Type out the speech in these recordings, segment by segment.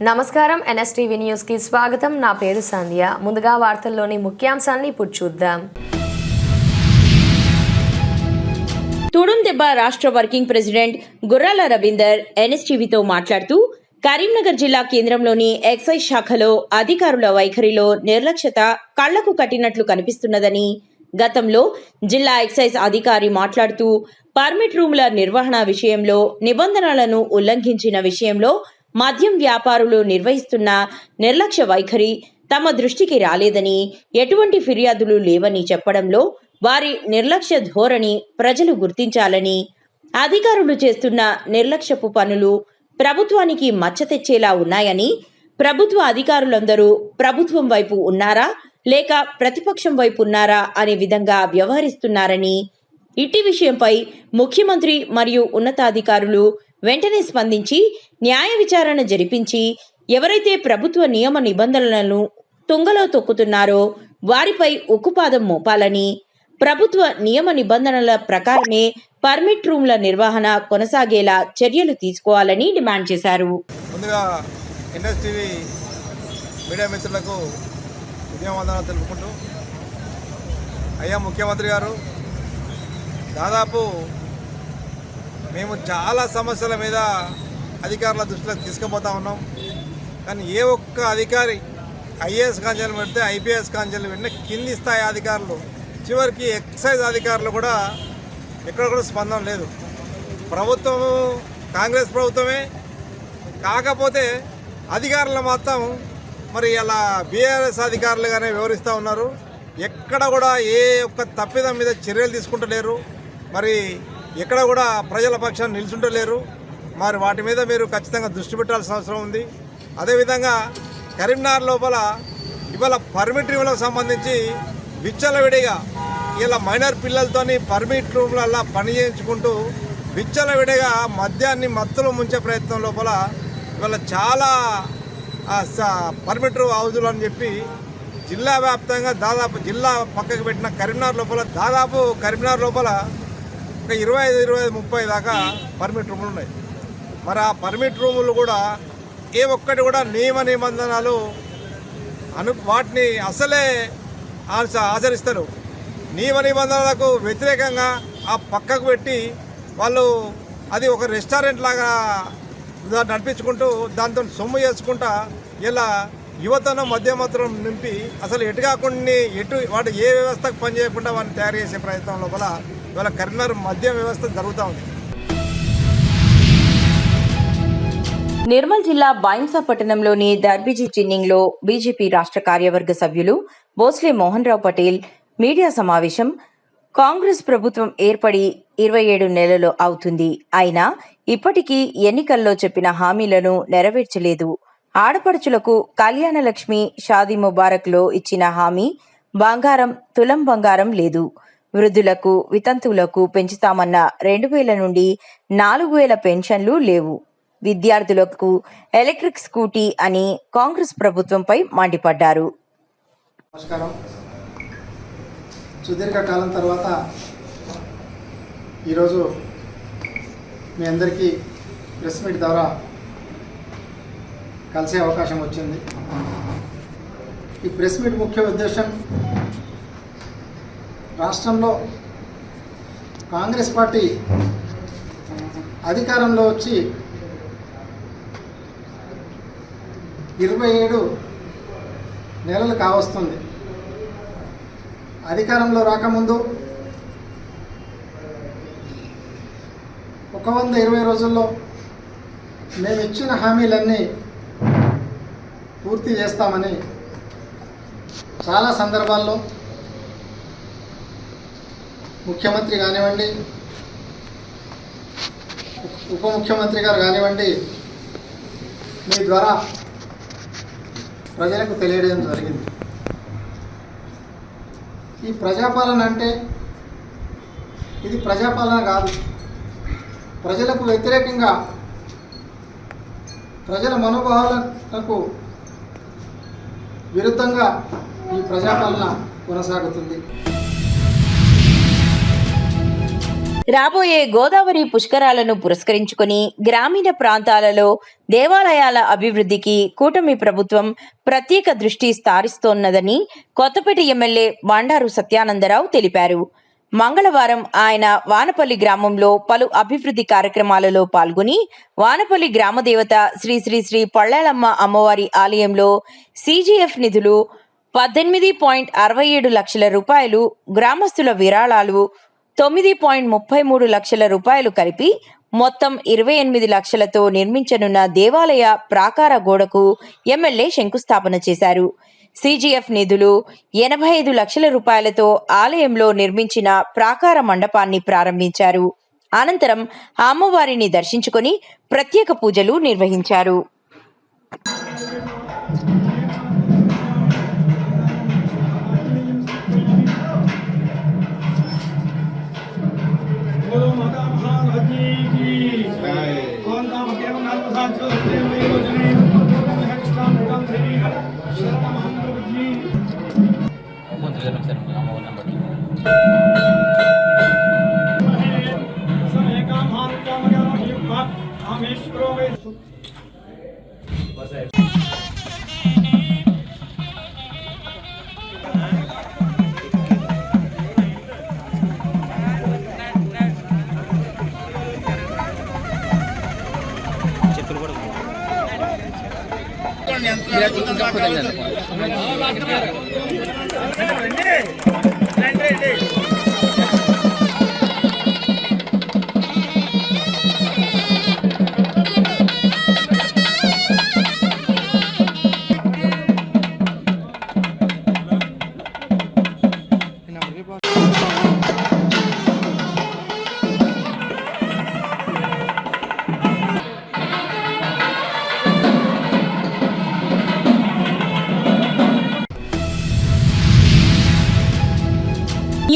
నమస్కారం NSTV news కి స్వాగతం. నా పేరు సంధ్య. ముందుగా వార్తల్లోని ముఖ్యాంశాలను ఇప్పుడు చూద్దాం. తుడుందెబ్బ రాష్ట్ర వర్కింగ్ ప్రెసిడెంట్ గుర్రాల రవీందర్ ఎన్ఎస్టీవీతో మాట్లాడుతూ కరీంనగర్ జిల్లా కేంద్రంలోని ఎక్సైజ్ శాఖలో అధికారుల వైఖరిలో నిర్లక్ష్యత కళ్లకు కట్టినట్లు కనిపిస్తున్నదని, గతంలో జిల్లా ఎక్సైజ్ అధికారి మాట్లాడుతూ పర్మిట్ రూముల నిర్వహణ విషయంలో నిబంధనలను ఉల్లంఘించిన విషయంలో మద్యం వ్యాపారులు నిర్వహిస్తున్న నిర్లక్ష్య వైఖరి తమ దృష్టికి రాలేదని, ఎటువంటి ఫిర్యాదులు లేవని చెప్పడంలో వారి నిర్లక్ష్య ధోరణి ప్రజలు గుర్తించాలని, అధికారులు చేస్తున్న నిర్లక్ష్యపు పనులు ప్రభుత్వానికి మచ్చ తెచ్చేలా ఉన్నాయని, ప్రభుత్వ అధికారులందరూ ప్రభుత్వం వైపు ఉన్నారా లేక ప్రతిపక్షం వైపు ఉన్నారా అనే విధంగా వ్యవహరిస్తున్నారని, ఇట్టి విషయంపై ముఖ్యమంత్రి మరియు ఉన్నతాధికారులు వెంటనే స్పందించి న్యాయ విచారణ జరిపించి ఎవరైతే ప్రభుత్వ నియమ నిబంధనలను తుంగలో తొక్కుతున్నారో వారిపై ఉక్కుపాదం మోపాలని, ప్రభుత్వ నియమ నిబంధనల ప్రకారమే పర్మిట్ రూమ్ల నిర్వహణ కొనసాగేలా చర్యలు తీసుకోవాలని డిమాండ్ చేశారు. ముందుగా ఎన్ఎస్టీవీ మీడియా మిత్రులకు ఉద్యమవందనాలు తెలుపుకుంటూ, అయ్యా ముఖ్యమంత్రి గారు, దాదాపు మేము చాలా సమస్యల మీద అధికారుల దృష్టిలోకి తీసుకుపోతా ఉన్నాం. కానీ ఏ ఒక్క అధికారి ఐఏఎస్ కాంచెలు పెడితే ఐపీఎస్ కాంచెలు పెట్టిన కింది స్థాయి అధికారులు, చివరికి ఎక్సైజ్ అధికారులు కూడా ఎక్కడ కూడా స్పందన లేదు. ప్రభుత్వము కాంగ్రెస్ ప్రభుత్వమే, కాకపోతే అధికారులు మాత్రం మరి అలా బీఆర్ఎస్ అధికారులుగానే వివరిస్తూ ఉన్నారు. ఎక్కడ కూడా ఏ ఒక్క తప్పిదం మీద చర్యలు తీసుకుంటలేరు, మరి ఎక్కడ కూడా ప్రజల పక్షాన్ని నిల్చుంటలేరు. మరి వాటి మీద మీరు ఖచ్చితంగా దృష్టి పెట్టాల్సిన అవసరం ఉంది. అదేవిధంగా కరీంనగర్ లోపల ఇవాళ పర్మిట్ రూమ్లకు సంబంధించి విచ్చలవిడిగా ఇలా మైనర్ పిల్లలతోని పర్మిట్ రూమ్లల్లా పని చేయించుకుంటూ విచ్చలవిడిగా మద్యాన్ని మత్తులో ముంచే ప్రయత్నం లోపల ఇవాళ చాలా పర్మిట్ హౌజులు అని చెప్పి జిల్లా వ్యాప్తంగా దాదాపు జిల్లా పక్కకు పెట్టిన కరీంనగర్ లోపల ఒక 25-30 దాకా పర్మిట్ రూములు ఉన్నాయి. మరి ఆ పర్మిట్ రూములు కూడా ఏ ఒక్కటి కూడా నియమ నిబంధనలు వాటిని అసలే ఆచరిస్తారు. నియమ నిబంధనలకు వ్యతిరేకంగా ఆ పక్కకు పెట్టి వాళ్ళు అది ఒక రెస్టారెంట్ లాగా నడిపించుకుంటూ దాంతో సొమ్ము చేసుకుంటా ఇలా యువతను మధ్యమత్రం నింపి అసలు ఎటు కాకుండా వాటి ఏ వ్యవస్థకు పనిచేయకుండా వాటిని తయారు చేసే ప్రయత్నం లోపల ఇవాళ కరీంనగర్ మద్యం వ్యవస్థ జరుగుతూ ఉంది. నిర్మల్ జిల్లా బైంసా పట్టణంలోని దర్బీజీ చిన్నింగ్లో బీజేపీ రాష్ట్ర కార్యవర్గ సభ్యులు భోస్లే మోహన్ రావు పటేల్ మీడియా సమావేశం. కాంగ్రెస్ ప్రభుత్వం ఏర్పడి 27 నెలలు అవుతుంది, అయినా ఇప్పటికీ ఎన్నికల్లో చెప్పిన హామీలను నెరవేర్చలేదు. ఆడపడుచులకు కళ్యాణలక్ష్మి, షాదీ ముబారక్లో ఇచ్చిన హామీ బంగారం, తులం బంగారం లేదు. వృద్ధులకు, వితంతువులకు పెంచుతామన్న 2000 నుండి 4000 పెన్షన్లు లేవు. విద్యార్థులకు ఎలక్ట్రిక్ స్కూటీ అని కాంగ్రెస్ ప్రభుత్వంపై మండిపడ్డారు. నమస్కారం. సుదీర్ఘకాలం తర్వాత ఈరోజు మీ అందరికీ ప్రెస్ మీట్ ద్వారా కలిసే అవకాశం వచ్చింది. ఈ ప్రెస్ మీట్ ముఖ్య ఉద్దేశం రాష్ట్రంలో కాంగ్రెస్ పార్టీ అధికారంలో వచ్చి 27 నెలలు కావస్తుంది. అధికారంలో రాకముందు 120 రోజుల్లో మేము ఇచ్చిన హామీలన్నీ పూర్తి చేస్తామని చాలా సందర్భాల్లో ముఖ్యమంత్రి కానివ్వండి, ఉప ముఖ్యమంత్రి గారు కానివ్వండి, మీ ద్వారా ప్రజలకు తెలియడం జరిగింది. ఈ ప్రజాపాలన అంటే ఇది ప్రజాపాలన కాదు. ప్రజలకు వ్యతిరేకంగా, ప్రజల మనోభావాలకు విరుద్ధంగా ఈ ప్రజాపాలన కొనసాగుతుంది. రాబోయే గోదావరి పుష్కరాలను పురస్కరించుకొని గ్రామీణ ప్రాంతాలలో దేవాలయాల అభివృద్ధికి కూటమి ప్రభుత్వం ప్రత్యేక దృష్టి సారిస్తోన్నదని కొత్తపేట ఎమ్మెల్యే బండారు సత్యానందరావు తెలిపారు. మంగళవారం ఆయన వానపల్లి గ్రామంలో పలు అభివృద్ధి కార్యక్రమాలలో పాల్గొని వానపల్లి గ్రామదేవత శ్రీ శ్రీ శ్రీ పళ్ళాలమ్మ అమ్మవారి ఆలయంలో CGF నిధులు 18.67 లక్షల రూపాయలు, గ్రామస్తుల విరాళాలు 9.33 లక్షల రూపాయలు కలిపి మొత్తం 28 లక్షలతో నిర్మించనున్న దేవాలయ ప్రాకార గోడకు ఎమ్మెల్యే శంకుస్థాపన చేశారు. CGF నిధులు 85 లక్షల రూపాయలతో ఆలయంలో నిర్మించిన ప్రాకార మండపాన్ని ప్రారంభించారు. అనంతరం అమ్మవారిని దర్శించుకొని ప్రత్యేక పూజలు నిర్వహించారు.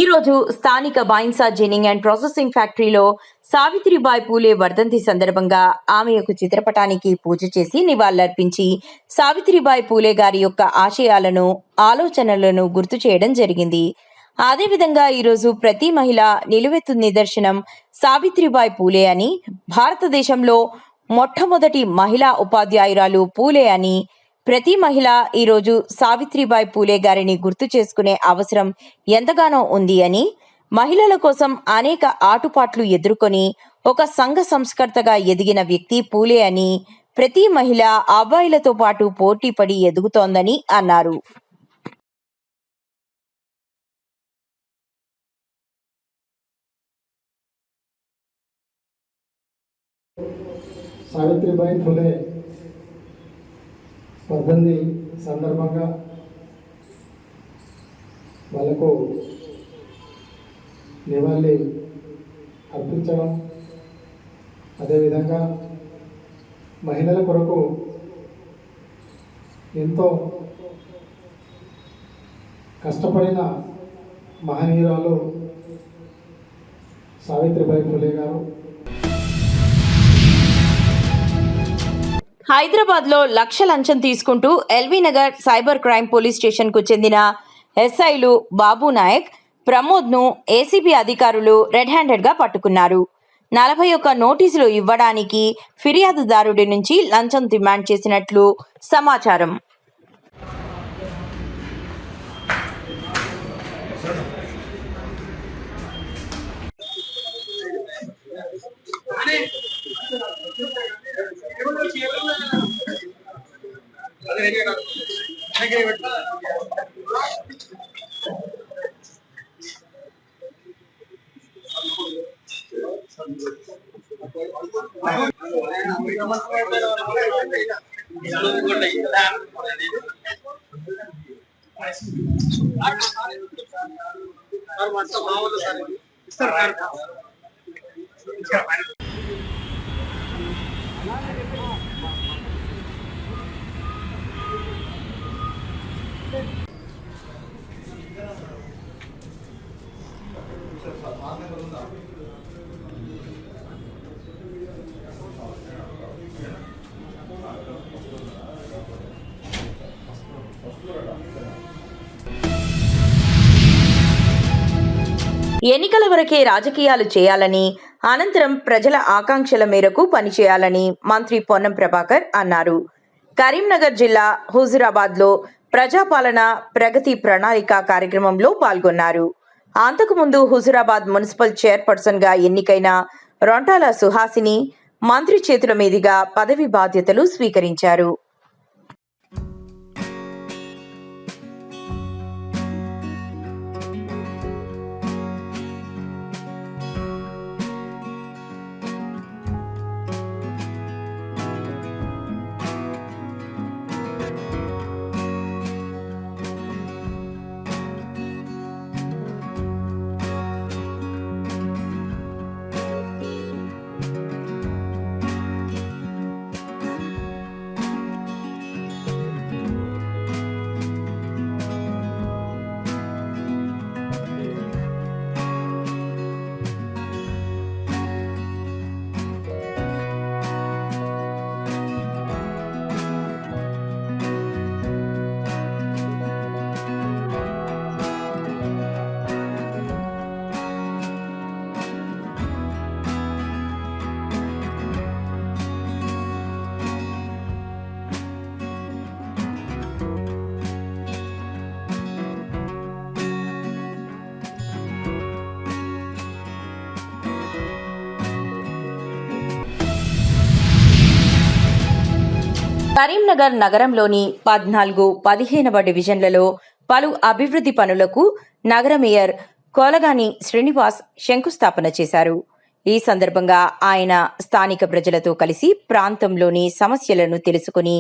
ఈ రోజు స్థానిక బైన్సా జెనింగ్ అండ్ ప్రాసెసింగ్ ఫ్యాక్టరీలో సావిత్రిబాయి పూలే వర్ధంతి సందర్భంగా ఆమె యొక్క చిత్రపటానికి పూజ చేసి నివాళులర్పించి సావిత్రిబాయి పూలే గారి యొక్క ఆశయాలను, ఆలోచనలను గుర్తు చేయడం జరిగింది. అదేవిధంగా ఈరోజు ప్రతి మహిళ నిలువెత్తు నిదర్శనం సావిత్రిబాయి పూలే అని, భారతదేశంలో మొట్టమొదటి మహిళా ఉపాధ్యాయురాలు పూలే అని, ప్రతి మహిళ ఈరోజు సావిత్రిబాయి పూలే గారిని గుర్తు చేసుకునే అవసరం ఎంతగానో ఉంది అని, మహిళల కోసం అనేక ఆటుపాట్లు ఎదుర్కొని ఒక సంఘ సంస్కర్తగా ఎదిగిన వ్యక్తి పూలే అని, ప్రతి మహిళ అబ్బాయిలతో పాటు పోటీపడి ఎదుగుతోందని అన్నారు. సావిత్రిబాయి ఫులే వర్ధంతి సందర్భంగా వాళ్ళకు నివాళి అర్పించడం, అదేవిధంగా మహిళల కొరకు ఎంతో కష్టపడిన మహనీయురాలు సావిత్రిబాయి ఫులే గారు. హైదరాబాద్ లో లక్ష లంచం తీసుకుంటూ LB Nagar cyber crime police station కు చెందిన ఎస్ఐలు బాబు నాయక్, ప్రమోద్ ను ఏసీబీ అధికారులు రెడ్ హ్యాండెడ్ గా పట్టుకున్నారు. 41 నోటీసులు ఇవ్వడానికి ఫిర్యాదుదారుడి నుంచి లంచం డిమాండ్ చేసినట్లు సమాచారం. ఎన్నికల వరకే రాజకీయాలు చేయాలని, అనంతరం ప్రజల ఆకాంక్షల మేరకు పనిచేయాలని మంత్రి పొన్నం ప్రభాకర్ అన్నారు. కరీంనగర్ జిల్లా హుజూరాబాద్లో ప్రజాపాలన ప్రగతి ప్రణాళిక కార్యక్రమంలో పాల్గొన్నారు. అంతకుముందు హుజూరాబాద్ మున్సిపల్ చైర్పర్సన్గా ఎన్నికైన రొంటాల సుహాసిని మంత్రి చేతుల మీదుగా పదవి బాధ్యతలు స్వీకరించారు. కరీంనగర్ నగరంలోని 14, 15వ డివిజన్లలో పలు అభివృద్ధి పనులకు నగర మేయర్ కోలగాని శ్రీనివాస్ శంకుస్థాపన చేశారు. ఈ సందర్భంగా ఆయన స్థానిక ప్రజలతో కలిసి ప్రాంతంలోని సమస్యలను తెలుసుకుని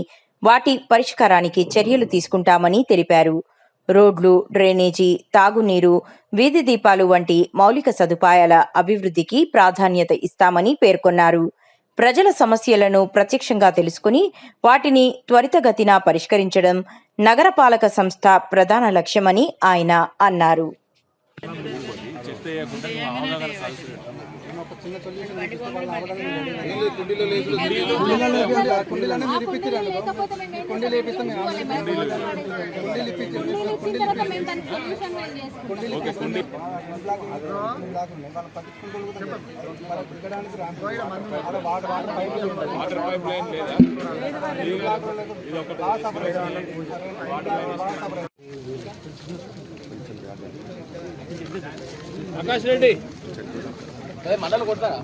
వాటి పరిష్కారానికి చర్యలు తీసుకుంటామని తెలిపారు. రోడ్లు, డ్రైనేజీ, తాగునీరు, వీధి దీపాలు వంటి మౌలిక సదుపాయాల అభివృద్ధికి ప్రాధాన్యత ఇస్తామని పేర్కొన్నారు. ప్రజల సమస్యలను ప్రత్యక్షంగా తెలుసుకుని వాటిని త్వరితగతిన పరిష్కరించడం నగరపాలక సంస్థ ప్రధాన లక్ష్యమని ఆయన అన్నారు. ఆకాష్ రెడ్డి మండలు కొడతారా?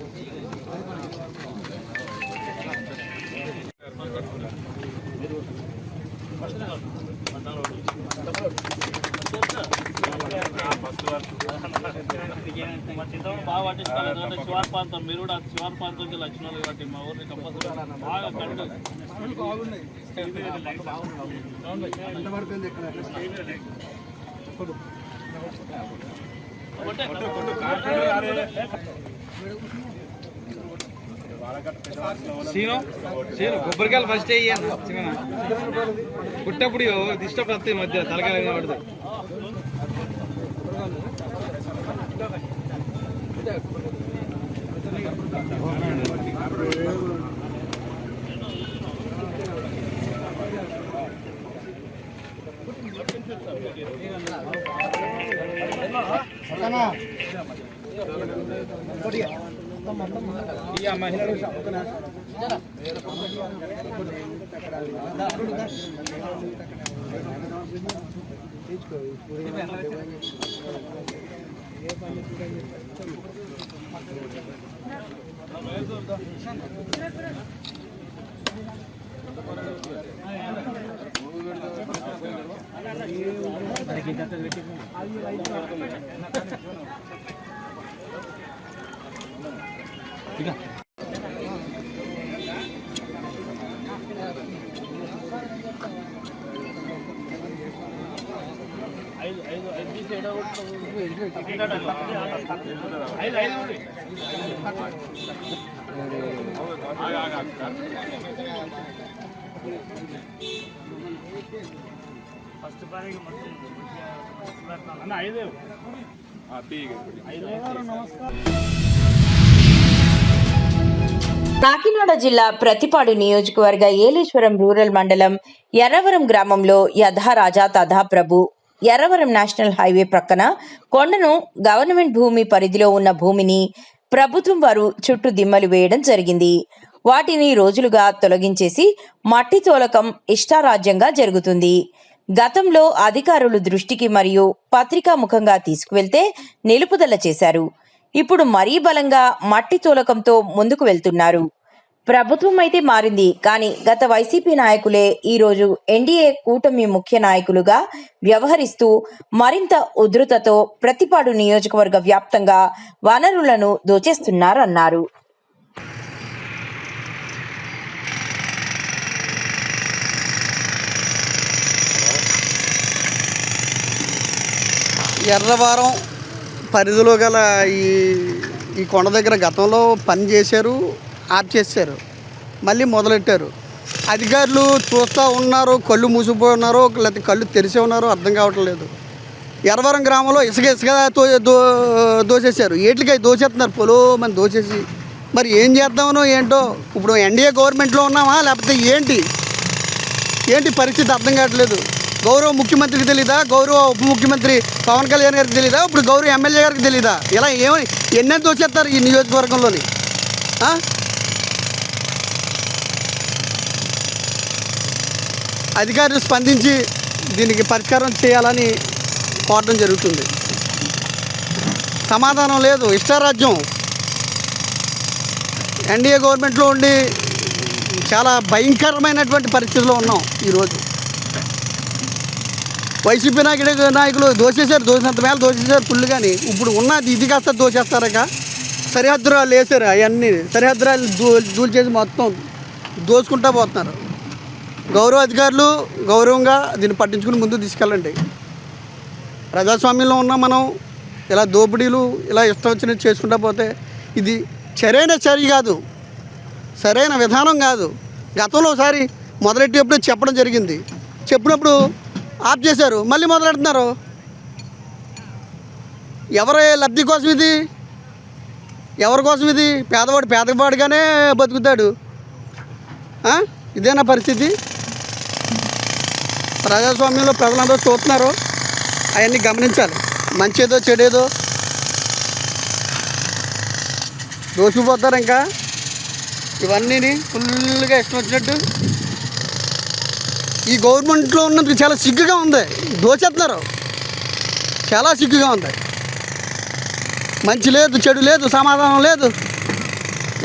బాగా పట్టించుకోవాలి. ఎందుకంటే శివార్ ప్రాంతం, మీరు కూడా శివార్ ప్రాంతం నుంచి వచ్చిన వాళ్ళు కాబట్టి మా ఊరిని కంపల్సరీ బాగా కంటు కొబ్బరికాయలు ఫస్ట్ పుట్టప్పుడు డిస్టర్బ్ వస్తాయి మధ్య తలకాయ పడుతుంది. కాకినాడ జిల్లా ప్రతిపాడు నియోజకవర్గ ఏలేశ్వరం రూరల్ మండలం ఎర్రవరం గ్రామంలో యథా రాజా తథా ప్రభు ఎర్రవరం నేషనల్ హైవే ప్రక్కన కొండను గవర్నమెంట్ భూమి పరిధిలో ఉన్న భూమిని ప్రభుత్వం వారు చుట్టూ దిమ్మలు వేయడం జరిగింది. వాటిని రోజులుగా తొలగించేసి మట్టి తోలకం ఇష్టారాజ్యంగా జరుగుతుంది. గతంలో అధికారులు దృష్టికి మరియు పత్రికా ముఖంగా తీసుకువెళ్తే నిలుపుదల చేశారు. ఇప్పుడు మరీ బలంగా మట్టి తోలకంతో ముందుకు వెళ్తున్నారు. ప్రభుత్వం అయితే మారింది, కానీ గత వైసీపీ నాయకులే ఈరోజు ఎన్డీఏ కూటమి ముఖ్య నాయకులుగా వ్యవహరిస్తూ మరింత ఉధృతతో ప్రతిపాడు నియోజకవర్గ వ్యాప్తంగా వనరులను దోచేస్తున్నారన్నారు. ఎర్రవరం పరిధిలో గల ఈ కొండ దగ్గర గతంలో పని చేశారు, ఆప్ చేశారు, మళ్ళీ మొదలెట్టారు. అధికారులు చూస్తూ ఉన్నారు, కళ్ళు మూసిపోయి ఉన్నారు, లేకపోతే కళ్ళు తెరిచి ఉన్నారు, అర్థం కావట్లేదు. ఎర్రవరం గ్రామంలో ఇసుక దోచేశారు. ఏట్లకై దోచేస్తున్నారు, పొలో మంది దోచేసి. మరి ఏం చేద్దామనో ఏంటో. ఇప్పుడు ఎన్డీఏ గవర్నమెంట్లో ఉన్నామా లేకపోతే ఏంటి పరిస్థితి అర్థం కావట్లేదు. గౌరవ ముఖ్యమంత్రికి తెలీదా, గౌరవ ఉప ముఖ్యమంత్రి పవన్ కళ్యాణ్ గారికి తెలీదా, ఇప్పుడు గౌరవ ఎమ్మెల్యే గారికి తెలీదా? ఇలా ఎన్నెన్ని దోచేస్తారు ఈ నియోజకవర్గంలోని. అధికారులు స్పందించి దీనికి పరిష్కారం చేయాలని కోరడం జరుగుతుంది. సమాధానం లేదు, ఇష్టారాజ్యం. ఎన్డీఏ గవర్నమెంట్లో ఉండి చాలా భయంకరమైనటువంటి పరిస్థితిలో ఉన్నాం ఈరోజు. వైసీపీ నాయకులు దోసినంత మేళ దోసేశారు ఫుల్. కానీ ఇప్పుడు ఉన్నది ఇది కాస్త దోచేస్తారక. సరిహద్దురాలు వేసారు, అవన్నీ సరిహద్దురాలు దూల్చేసి మొత్తం దోచుకుంటూ పోతున్నారు. గౌరవ అధికారులు గౌరవంగా దీన్ని పట్టించుకుని ముందుకు తీసుకెళ్ళండి. ప్రజాస్వామ్యంలో ఉన్నాం మనం. ఇలా దోపిడీలు ఇలా ఇష్టం వచ్చినట్టు చేసుకుంటూ పోతే ఇది సరైన చర్య కాదు, సరైన విధానం కాదు. గతంలో ఒకసారి మొదలెట్టేప్పుడు చెప్పడం జరిగింది. చెప్పినప్పుడు ఆప్ చేశారు, మళ్ళీ మొదలెడుతున్నారు. ఎవరి లబ్ధి కోసం ఇది? ఎవరి కోసం ఇది? పేదవాడిగానే బతుకుతాడు. ఇదేనా పరిస్థితి? ప్రజాస్వామ్యంలో ప్రజలందరూ చూస్తున్నారు, అవన్నీ గమనించాలి. మంచేదో చెడేదో దోచుకుపోతారు. ఇంకా ఇవన్నీ ఫుల్గా ఇష్టం వచ్చినట్టు. ఈ గవర్నమెంట్లో ఉన్నందుకు చాలా సిగ్గుగా ఉంది. దోచేస్తున్నారు, చాలా సిగ్గుగా ఉంది. మంచి లేదు, చెడు లేదు, సమాధానం లేదు,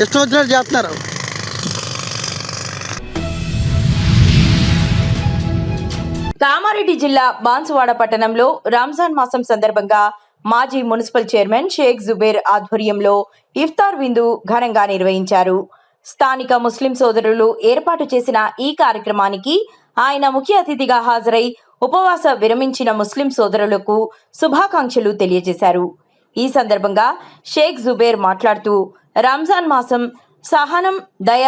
ఇష్టం వచ్చినట్టు చేస్తున్నారు. కామారెడ్డి జిల్లా బాన్సువాడ పట్టణంలో రంజాన్ మాసం సందర్భంగా మాజీ మున్సిపల్ చైర్మన్ షేక్ జుబేర్ ఆధ్వర్యంలో ఇఫ్తార్ విందు ఘనంగా నిర్వహించారు. స్థానిక ముస్లిం సోదరులు ఏర్పాటు చేసిన ఈ కార్యక్రమానికి ఆయన ముఖ్య అతిథిగా హాజరై ఉపవాస విరమించిన ముస్లిం సోదరులకు శుభాకాంక్షలు తెలియజేశారు. ఈ సందర్భంగా షేక్ జుబేర్ మాట్లాడుతూ రంజాన్ మాసం సహనం, దయ,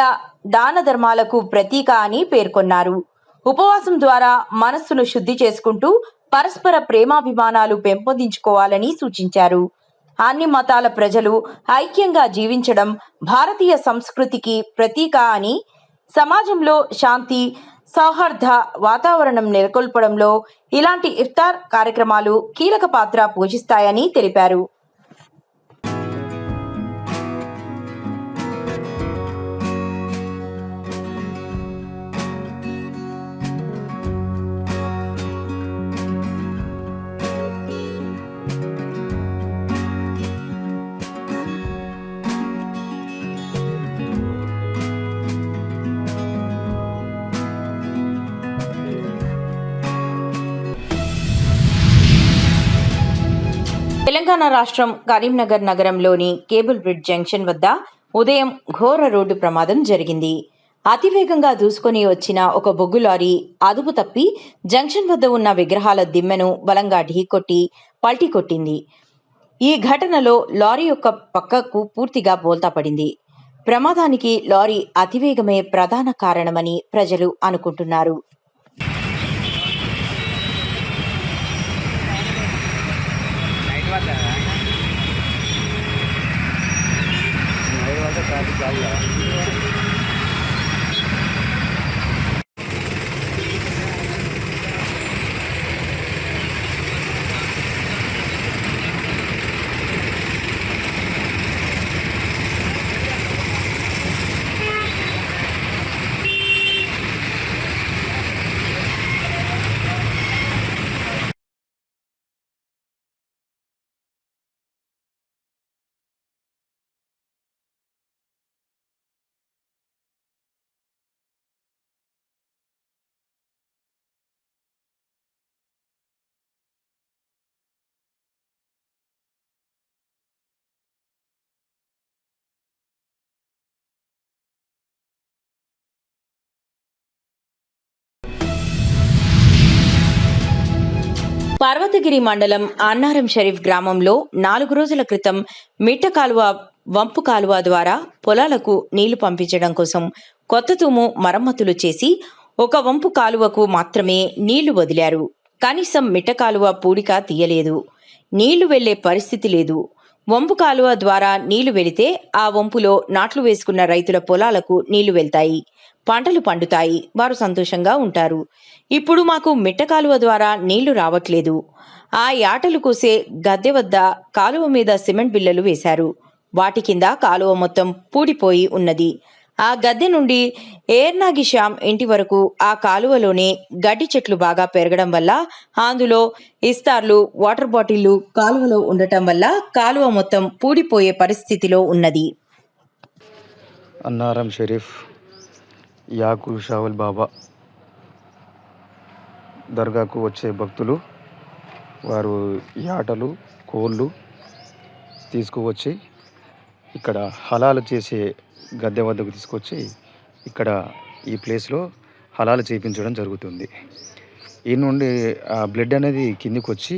దాన ధర్మాలకు ప్రతీక అని పేర్కొన్నారు. ఉపవాసం ద్వారా మనస్సును శుద్ధి చేసుకుంటూ పరస్పర ప్రేమాభిమానాలు పెంపొందించుకోవాలని సూచించారు. అన్ని మతాల ప్రజలు ఐక్యంగా జీవించడం భారతీయ సంస్కృతికి ప్రతీక అని, సమాజంలో శాంతి, సౌహార్ద వాతావరణం నెలకొల్పడంలో ఇలాంటి ఇఫ్తార్ కార్యక్రమాలు కీలక పాత్ర పోషిస్తాయని తెలిపారు. తెలంగాణ రాష్ట్రం కరీంనగర్ నగరంలోని కేబుల్ బ్రిడ్జ్ జంక్షన్ వద్ద ఉదయం ఘోర రోడ్డు ప్రమాదం జరిగింది. అతివేగంగా దూసుకొని వచ్చిన ఒక బొగ్గు లారీ అదుపు తప్పి జంక్షన్ వద్ద ఉన్న విగ్రహాల దిమ్మెను బలంగా ఢీకొట్టి పల్టీ కొట్టింది. ఈ ఘటనలో లారీ యొక్క పక్కకు పూర్తిగా బోల్తా పడింది. ప్రమాదానికి లారీ అతివేగమే ప్రధాన కారణమని ప్రజలు అనుకుంటున్నారు. పర్వతగిరి మండలం అన్నారం షరీఫ్ గ్రామంలో 4 రోజుల క్రితం మిట్ట కాలువ వంపు కాలువ ద్వారా పొలాలకు నీళ్లు పంపించడం కోసం కొత్త తూము మరమ్మతులు చేసి ఒక వంపు కాలువకు మాత్రమే నీళ్లు వదిలారు. కనీసం మిట్ట కాలువ పూడిక తీయలేదు. నీళ్లు వెళ్లే పరిస్థితి లేదు. వంపు కాలువ ద్వారా నీళ్లు వెళితే ఆ వంపులో నాట్లు వేసుకున్న రైతుల పొలాలకు నీళ్లు వెళ్తాయి, పంటలు పండుతాయి, వారు సంతోషంగా ఉంటారు. ఇప్పుడు మాకు మిట్ట కాలువ ద్వారా నీళ్లు రావట్లేదు. ఆ యాటలు కోసే గద్దె వద్ద కాలువ మీద సిమెంట్ బిల్లలు వేశారు. వాటి కింద కాలువ మొత్తం పూడిపోయి ఉన్నది. ఆ గద్దె నుండి ఏర్నాగి శ్యామ్ ఇంటి వరకు ఆ కాలువలోనే గడ్డి చెట్లు బాగా పెరగడం వల్ల అందులో ఇస్తార్లు, వాటర్ బాటిళ్లు కాలువలో ఉండటం వల్ల కాలువ మొత్తం పూడిపోయే పరిస్థితిలో ఉన్నది. అన్నారం షరీఫ్ యాకూబ్ షావుల్ బాబా దర్గాకు వచ్చే భక్తులు వారు యాటలు, కోళ్ళు తీసుకువచ్చి ఇక్కడ హలాలు చేసే గద్దె వద్దకు తీసుకొచ్చి ఇక్కడ ఈ ప్లేస్లో హలాలు చేయించడం జరుగుతుంది. ఈ నుండి ఆ బ్లడ్ అనేది కిందికి వచ్చి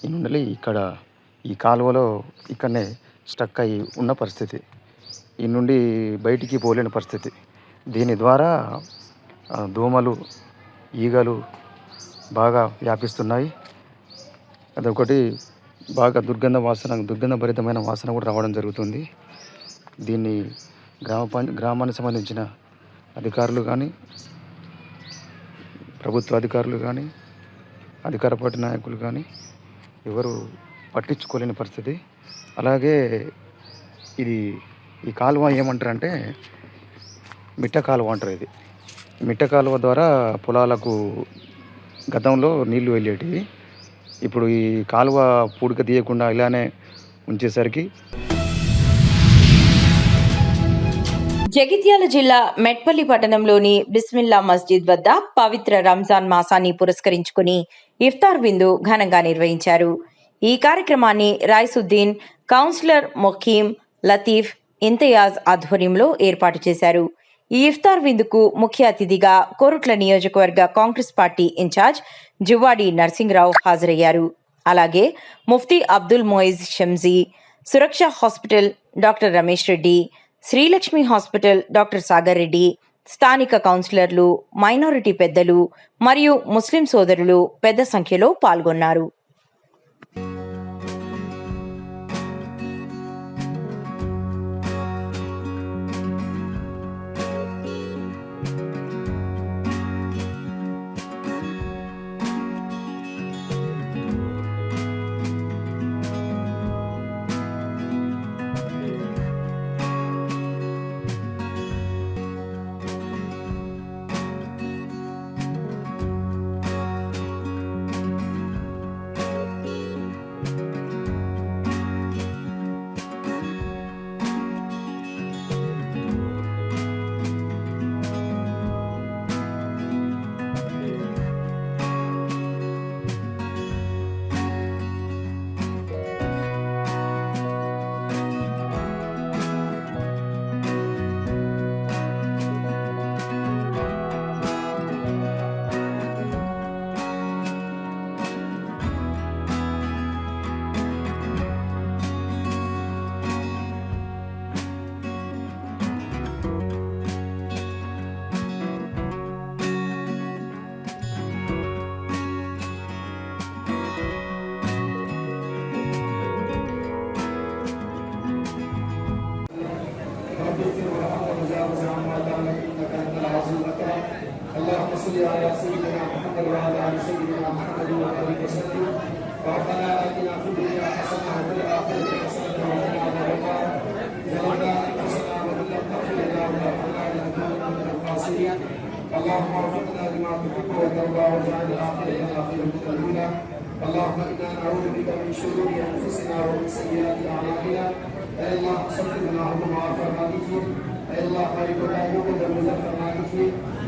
ఈ నుండి ఇక్కడ ఈ కాలువలో ఇక్కడనే స్టక్ అయి ఉన్న పరిస్థితి, ఈ నుండి బయటికి పోలేని పరిస్థితి. దీని ద్వారా దోమలు, ఈగలు బాగా వ్యాపిస్తున్నాయి. అదొకటి బాగా దుర్గంధభరితమైన వాసన కూడా రావడం జరుగుతుంది. దీన్ని గ్రామానికి సంబంధించిన అధికారులు కానీ, ప్రభుత్వ అధికారులు కానీ, అధికార పార్టీ నాయకులు కానీ ఎవరు పట్టించుకోలేని పరిస్థితి. అలాగే ఈ కాలువ ఏమంటారంటే మిట్ట కాలువ అంటారు. ఇది మిట్ట కాలువ ద్వారా పొలాలకు గతంలో నీళ్లు వెళ్ళేటివి. ఇప్పుడు ఈ కాలువ పూడిక తీయకుండా ఇలానే ఉంచేసరికి జగిత్యాల జిల్లా మెట్పల్లి పట్టణంలోని బిస్మిల్లా మస్జిద్ వద్ద పవిత్ర రంజాన్ మాసాన్ని పురస్కరించుకుని ఇఫ్తార్ విందు ఘనంగా నిర్వహించారు. ఈ కార్యక్రమాన్ని రాయిసుద్దీన్, కౌన్సిలర్ మొఖీం, లతీఫ్, ఇంతియాజ్ ఆధ్వర్యంలో ఏర్పాటు చేశారు. ఈ ఇఫ్తార్ విందుకు ముఖ్య అతిథిగా కోరుట్ల నియోజకవర్గ కాంగ్రెస్ పార్టీ ఇన్ఛార్జ్ జువ్వాడి నర్సింగ్రావు హాజరయ్యారు. అలాగే Mufti Abdul Moiz Shamji, Suraksha hospital doctor Ramesh Reddy, Srilakshmi hospital doctor Sagar Reddy, స్థానిక కౌన్సిలర్లు, మైనారిటీ పెద్దలు మరియు ముస్లిం సోదరులు పెద్ద సంఖ్యలో పాల్గొన్నారు. اللهم صل على سيدنا محمد وعلى ال سيدنا محمد وبارك وسلم. ربنا آتنا في الدنيا حسنة وفي الآخرة حسنة وقنا عذاب النار. ربنا انصرنا ومن لم تغفر لنا وترحمنا لنكونن من الخاسرين. اللهم ارزقنا لما تحب وترضى واجعل آخرتنا خيرا من الأولى. اللهم إنا نعوذ بك من شرور أنفسنا ومن سيئات أعمالنا. اے اللہ سب کے گناہوں کو معاف فرما دیجیے. اے اللہ ہماری کوتاہیوں کو درگزر فرما دیجیے.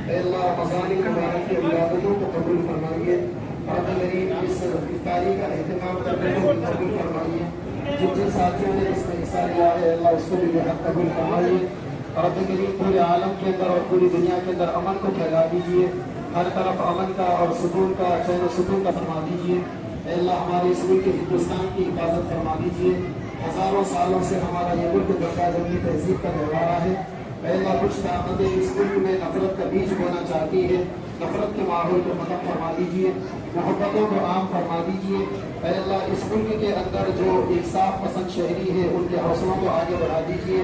اے اللہ رمضان المبارک کی عبادتوں کو قبول فرمائیے. رب کریم اس افطاری کا اہتمام کرنے کو قبول فرمائیے. جن جن ساتھیوں نے اس میں حصہ لیا ہے اللہ اس کو بھی قبول فرمائیے. رب کریم پورے عالم کے اندر اور پوری دنیا کے اندر امن کو پھیلا دیجیے. हर तरफ अमन का और सुकून का, चैन सुकून का फरमा दीजिए। अल्लाह हमारे इस मुल्क हिंदुस्तान की हिफाजत फरमा दीजिए। हजारों सालों से हमारा ये मुल्क गंगा जमनी तहजीब का रहवारा है। अल्लाह कुछ ताकतें इस मुल्क में नफरत का बीज बोना चाहती है, नफरत के माहौल को खत्म फरमा दीजिए, मोहब्बतों को आम फरमा दीजिए। अल्लाह इस मुल्क के अंदर जो एक साफ पसंद शहरी है उनके हौसलों को आगे बढ़ा दीजिए।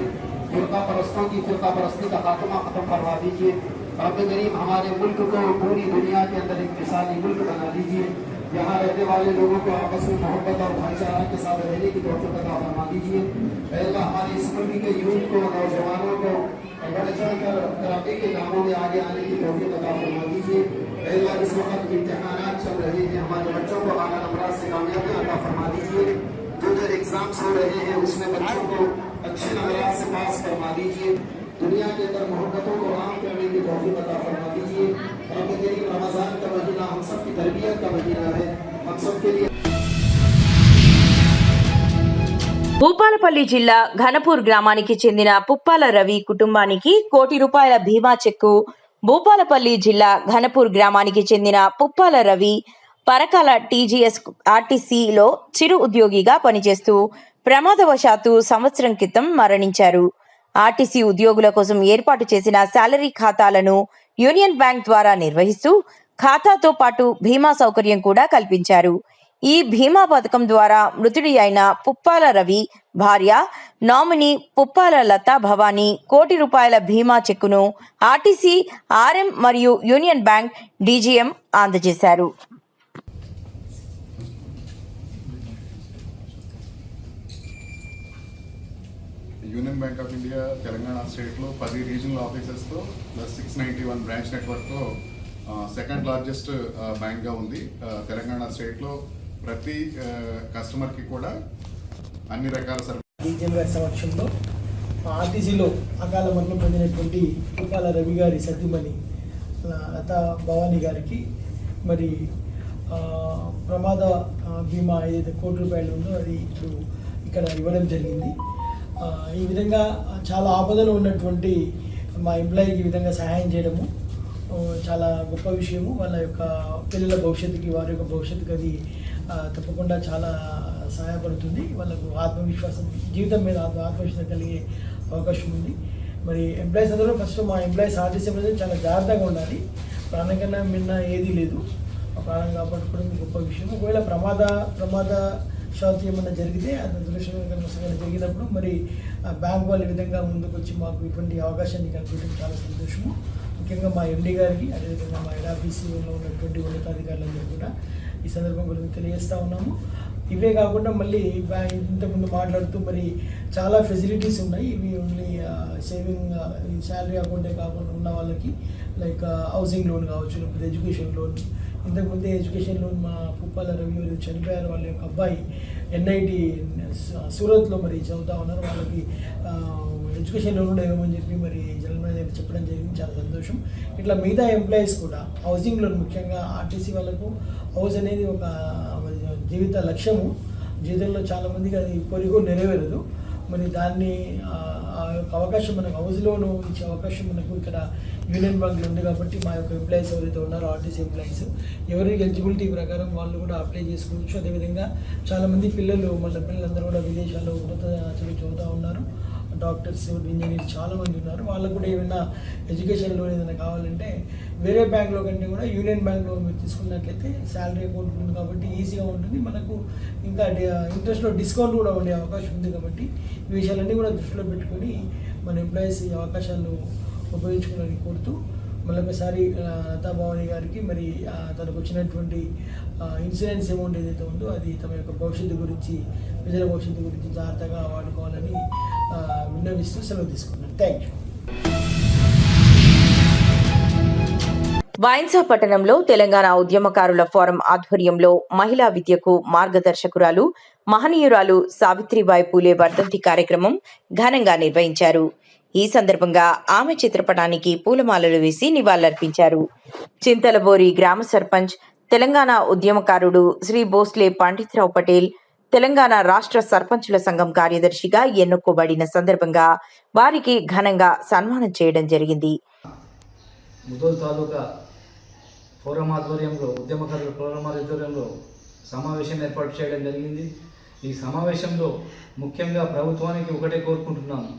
फिरका परस्तों की फिरका परस्ती का खात्मा खत्म करवा दीजिए। रब करीम हमारे मुल्क को पूरी दुनिया के अंदर एक मिसाली मुल्क बना दीजिए। यहाँ रहने वाले लोगों को आपस में मोहब्बत और भाईचारा के साथ रहने की तौफीक अता फरमा दीजिए। अल्लाह हमारे इस मुल्क के यूथ को, नौजवानों को बढ़ चढ़ कर तरक्की के कामों में आगे आने की तौफीक अता फरमा दीजिए। अल्लाह इस वक्त इम्तिहानात चल रहे हैं, हमारे बच्चों को आला नंबरात से कामयाबी अता फरमा दीजिए। जो एग्जाम्स हो रहे हैं उसमें बच्चों को अच्छे नंबरात से पास फरमा दीजिए। दुनिया के अंदर मोहब्बतों को आम करने की तौफीक अता फरमा दीजिए। रब करीम रमजान का महीना हम सब की तरबियत का महीना है, हम सब के लिए। భూపాలపల్లి జిల్లా ఘనపూర్ గ్రామానికి చెందిన పుప్పాల రవి కుటుంబానికి ₹1,00,00,000 బీమా చెక్కు. భూపాలపల్లి జిల్లా ఘనపూర్ గ్రామానికి చెందిన పుప్పాల రవి పరకాల టీజీఎస్ ఆర్టీసీలో చిరు ఉద్యోగిగా పనిచేస్తూ ప్రమాదవశాత్తు సంవత్సరం క్రితం మరణించారు. ఆర్టీసీ ఉద్యోగుల కోసం ఏర్పాటు చేసిన శాలరీ ఖాతాలను యూనియన్ బ్యాంక్ ద్వారా నిర్వహిస్తూ ఖాతాతో పాటు బీమా సౌకర్యం కూడా కల్పించారు. ఈ బీమా పథకం ద్వారా మృతుడి అయిన పుప్పాల రవి భార్య నామినీ పుప్పాల లతా భవానీ ₹1,00,00,000 బీమా చెక్కును ఆర్టీసీ ఆర్ఎం మరియు యూనియన్ బ్యాంక్ డీజీఎం అందజేశారు. Union Bank of India Telangana స్టేట్లో 10 రీజనల్ ఆఫీసెస్తో ప్లస్ 691 బ్రాంచ్ నెట్వర్క్తో సెకండ్ లార్జెస్ట్ బ్యాంక్గా ఉంది. తెలంగాణ స్టేట్లో ప్రతి కస్టమర్కి కూడా అన్ని రకాల సర్వీస్. డీజీఎం గారి సమక్షంలో ఆర్టీసీలో అకాల మరణం పొందినటువంటి పుప్పాల రవి గారి సతీమణి లతా భవానీ గారికి మరి ప్రమాద బీమా ఏదైతే ₹1,00,00,000 ఉందో అది ఇప్పుడు ఇక్కడ ఇవ్వడం జరిగింది. ఈ విధంగా చాలా ఆపదలో ఉన్నటువంటి మా ఎంప్లాయీకి ఈ విధంగా సహాయం చేయడము చాలా గొప్ప విషయము. వాళ్ళ యొక్క పిల్లల భవిష్యత్తుకి, వారి యొక్క భవిష్యత్తుకి అది తప్పకుండా చాలా సహాయపడుతుంది. వాళ్ళకు ఆత్మవిశ్వాసం, జీవితం మీద ఆత్మవిశ్వాసం కలిగే అవకాశం ఉంది. మరి ఎంప్లాయీస్ అందరూ ఫస్ట్ మా ఎంప్లాయీస్ ఆర్టీసీ చాలా జాగ్రత్తగా ఉండాలి. ప్రాణం కన్నా మిన్న ఏదీ లేదు. ప్రాణం కాపాడుకోవడం గొప్ప విషయం. ఒకవేళ ప్రమాదశాత్తు ఏమన్నా జరిగితే అది దురదృష్టకరంగా జరిగినప్పుడు మరి బ్యాంక్ వాళ్ళు ఈ విధంగా ముందుకు వచ్చి మాకు ఇటువంటి అవకాశాన్ని కల్పించడం చాలా సంతోషము. ముఖ్యంగా మా ఎండీ గారికి, అదేవిధంగా మా హెడ్ ఆఫీసులో ఉన్నటువంటి ఉన్నతాధికారులందరూ కూడా ఈ సందర్భం గురించి తెలియజేస్తూ ఉన్నాము. ఇవే కాకుండా మళ్ళీ ఇంతకుముందు మాట్లాడుతూ మరి చాలా ఫెసిలిటీస్ ఉన్నాయి. ఇవి ఓన్లీ సేవింగ్ శాలరీ అకౌంటే కాకుండా ఉన్న వాళ్ళకి లైక్ హౌసింగ్ లోన్ కావచ్చు, లేకపోతే ఎడ్యుకేషన్ లోన్. ఇంతకుముందే ఎడ్యుకేషన్ లోన్ మా పుప్పాల రవి గారు చనిపోయారు. వాళ్ళ యొక్క అబ్బాయి NIT సూరత్లో మరి చదువుతూ ఉన్నారు. వాళ్ళకి ఎడ్యుకేషన్ లోన్ కూడా ఇవ్వమని చెప్పి మరి జనరల్ మేనేజర్ చెప్పడం జరిగింది. చాలా సంతోషం. ఇట్లా మిగతా ఎంప్లాయీస్ కూడా హౌసింగ్ లోన్, ముఖ్యంగా ఆర్టీసీ వాళ్ళకు హౌస్ అనేది ఒక జీవిత లక్ష్యము. జీవితంలో చాలామందికి అది కోరిక నెరవేరదు. మరి దాన్ని ఆ యొక్క అవకాశం మనకు హౌస్ లోన్ ఇచ్చే అవకాశం మనకు ఇక్కడ యూనియన్ బ్యాంక్లో ఉంది. కాబట్టి మా యొక్క ఎంప్లాయీస్ ఎవరైతే ఉన్నారో ఆర్టీసీ ఎంప్లాయీస్ ఎవరి ఎలిజిబిలిటీ ప్రకారం వాళ్ళు కూడా అప్లై చేసుకోవచ్చు. అదేవిధంగా చాలామంది పిల్లలందరూ కూడా విదేశాల్లో ఉన్నత చదువుతూ ఉన్నారు. డాక్టర్స్, ఇంజనీర్స్ చాలామంది ఉన్నారు. వాళ్ళకు కూడా ఏమైనా ఎడ్యుకేషన్ లోన్ ఏదైనా కావాలంటే వేరే బ్యాంక్లో కంటే కూడా యూనియన్ బ్యాంక్లో మీరు తీసుకున్నట్లయితే శాలరీ అకౌంట్ ఉంది కాబట్టి ఈజీగా ఉంటుంది. మనకు ఇంకా ఇంట్రెస్ట్లో డిస్కౌంట్ కూడా ఉండే అవకాశం ఉంది. కాబట్టి ఈ విషయాలన్నీ కూడా దృష్టిలో పెట్టుకొని మన ఎంప్లాయీస్ ఈ అవకాశాలను ఉపయోగించుకోవాలని కోరుతూ మళ్ళొకసారి లతా భవానీ గారికి మరి తనకు వచ్చినటువంటి ఇన్సూరెన్స్ అమౌంట్ ఏదైతే ఉందో అది తమ యొక్క భవిష్యత్తు గురించి, ప్రజల భవిష్యత్తు గురించి జాగ్రత్తగా వాడుకోవాలని విన్నవిస్తూ సెలవు తీసుకున్నాను. Thank you. వైన్సా పట్టణంలో తెలంగాణ ఉద్యమకారుల ఫోరం ఆధ్వర్యంలో మహిళా విద్యకు మార్గదర్శకురాలు మహనీయురాలు సావిత్రిబాయి పూలే వర్ధంతి కార్యక్రమం ఘనంగా నిర్వహించారు. ఈ సందర్భంగా ఆమె చిత్రపటానికి పూలమాలలు వేసి నివాళులర్పించారు. చింతలబోరి గ్రామ సర్పంచ్, తెలంగాణ ఉద్యమకారుడు శ్రీ భోస్లే పండితరావు పటేల్ తెలంగాణ రాష్ట్ర సర్పంచుల సంఘం కార్యదర్శిగా ఎన్నుకోబడిన సందర్భంగా వారికి ఘనంగా సన్మానం చేయడం జరిగింది. ముదోల్ తాలూకా ఫోరం ఆధ్వర్యంలో ఉద్యమకారుల ఫోరం ఆధ్వర్యంలో సమావేశం ఏర్పాటు చేయడం జరిగింది. ఈ సమావేశంలో ముఖ్యంగా ప్రభుత్వానికి ఒకటే కోరుకుంటున్నాము.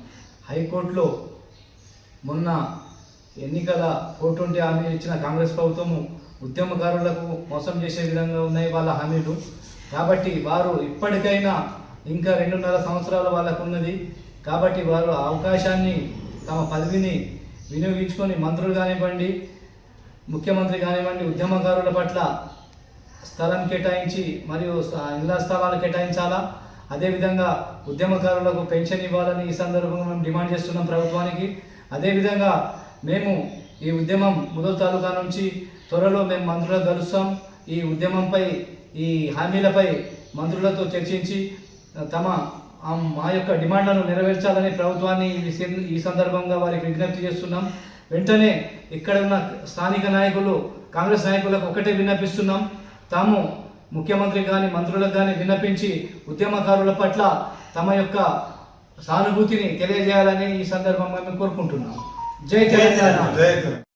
హైకోర్టులో మొన్న ఎన్నికల 420 హామీలు ఇచ్చిన కాంగ్రెస్ ప్రభుత్వము ఉద్యమకారులకు మోసం చేసే విధంగా ఉన్నాయి వాళ్ళ హామీలు. కాబట్టి వారు ఇప్పటికైనా ఇంకా 2.5 సంవత్సరాల వాళ్ళకు ఉన్నది. కాబట్టి వారు అవకాశాన్ని తమ పదవిని వినియోగించుకొని మంత్రులు కానివ్వండి, ముఖ్యమంత్రి కానివ్వండి, ఉద్యమకారుల పట్ల స్థలం కేటాయించి మరియు ఇళ్ల స్థలాలు కేటాయించాలా. అదేవిధంగా ఉద్యమకారులకు పెన్షన్ ఇవ్వాలని ఈ సందర్భంగా మేము డిమాండ్ చేస్తున్నాం ప్రభుత్వానికి. అదేవిధంగా మేము ఈ ఉద్యమం ముదల్ తాలూకా నుంచి త్వరలో మేము మంత్రులకు కలుస్తాం. ఈ ఉద్యమంపై, ఈ హామీలపై మంత్రులతో చర్చించి మా యొక్క డిమాండ్లను నెరవేర్చాలని ప్రభుత్వాన్ని ఈ సందర్భంగా వారికి విజ్ఞప్తి చేస్తున్నాం. వెంటనే ఇక్కడ ఉన్న స్థానిక నాయకులు, కాంగ్రెస్ నాయకులకు ఒకటే విన్నపిస్తున్నాం. తాము ముఖ్యమంత్రి కానీ మంత్రులకు కానీ విన్నపించి ఉద్యమకారుల పట్ల తమ యొక్క సానుభూతిని తెలియజేయాలని ఈ సందర్భంగా మేము కోరుకుంటున్నాం. జై తెలంగాణ.